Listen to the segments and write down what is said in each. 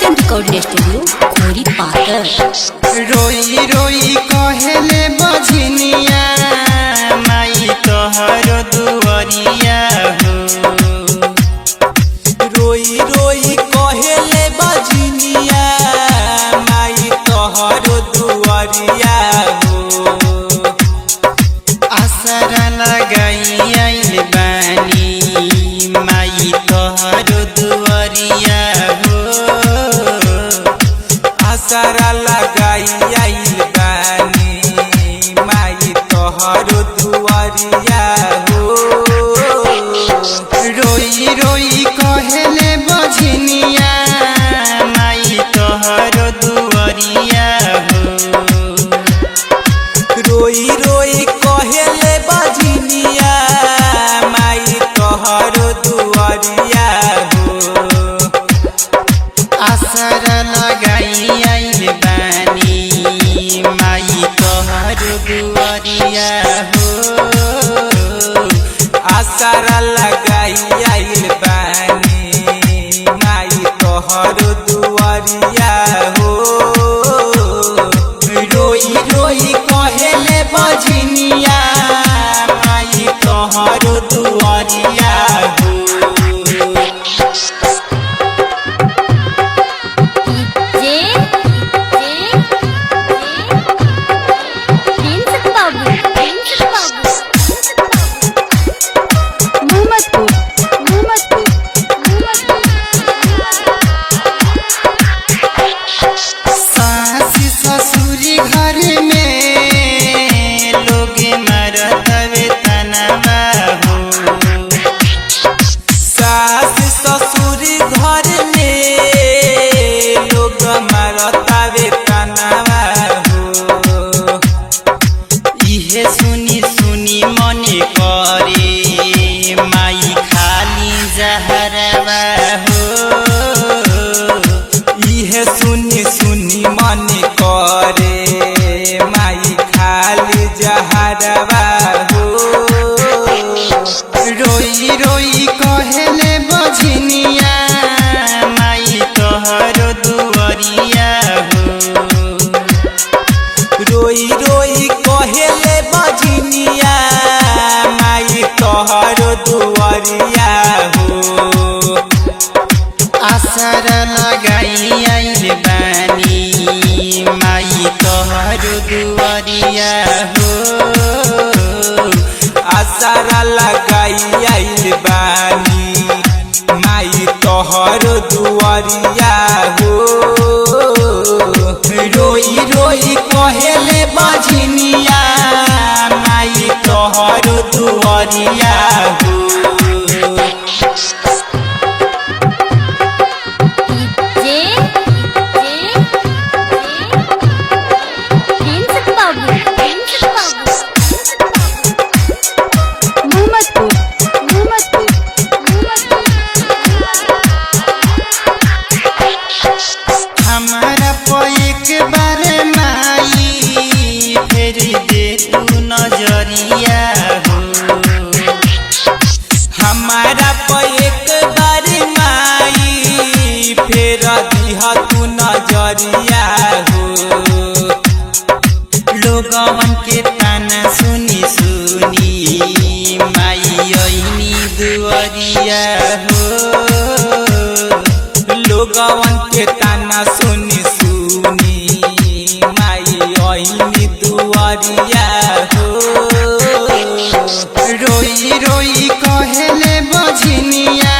SM recording studio खोरी पाकर। रोई रोई कहेले बजनिया माई तोहर दुआरिया हो। रोई रोई कहेले बजनिया माई तोहर दुआरिया हो। आसरा लगाई आइल बानी माई तोहर दुआरिया हो। आसरा लगाई आइल बानी माई तोहर दुआरिया हो। रोई रोई कहेले बजनिया माई तोहर दुआरिया हो। रोई रोई कहेले बजनिया माई तोहर दुआरिया हो। आसरा लगाई आइल बानी माई तोहर दुआरिया हो। आसरा लगाई आइल बानी माई तोहर दुआरिया हो। रोई रोई कहेले बजनिया माई तोहर दुआरिया हो। सासी ससुरी घर में लोग मरतवे तनवा हो। सास ससुरी घर में लोग मरतावे तनवा हो। इहे सुनी सुनी मने करे माई खाली जहरवा हो। इहे सुनी सुनी मन करे माई खाली जहरवा हो। रोई रोई कहेले बजनिया माई तोहर दुआरिया हो। रोई रोई कहेले बजनिया माई तोहर दुआरिया हो। आसरा लगाई आइल बानी माई तोहर दुआरिया हो। आसरा लगाई आइल बानी माई तोहर दुआरिया हो। रोई रोई कहेले बजनिया माई तोहर दुआरिया हो। हमारा पे एक बार माई फेर दे तू नजरिया हो। हमारा पे एक बार माई फेर दिहा तू नजरिया हो। लोगवन के ताना सुनी सुनी माई ओइनी दुआरिया हो। लोगवन के ताना सुनी सुनी माई ओइनी दुआरिया हो। रोई रोई कहेले बजनिया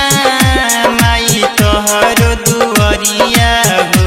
माई तोहर दुआरिया हो।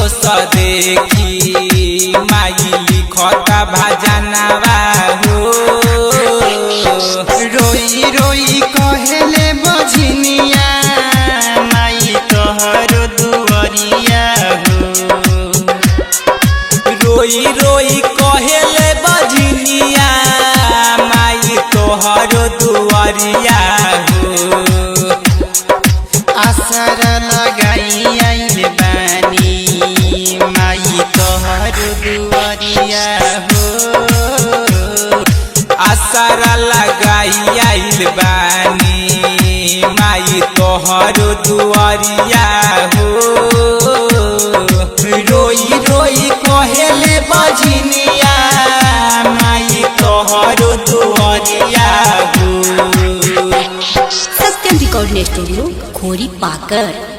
दोष देखी माई लिखता भजनवा हो। रोई रोई कहेले बझनिया माई तोहरो दुआरिया हो। रोई रोई कहेले बजनिया माई तोहरो दुआरिया हो। आसर लगाई आइल बानी माई तोहरो दुआरिया हो। आसरा लगाई आइल बानी माई तोहरो दुआरिया हो। रोई रोई कहेले बजनिया माई तोहरो दुआरिया हो। सत्यम रिकॉर्डिंग स्टूडियो खोरी पाकर।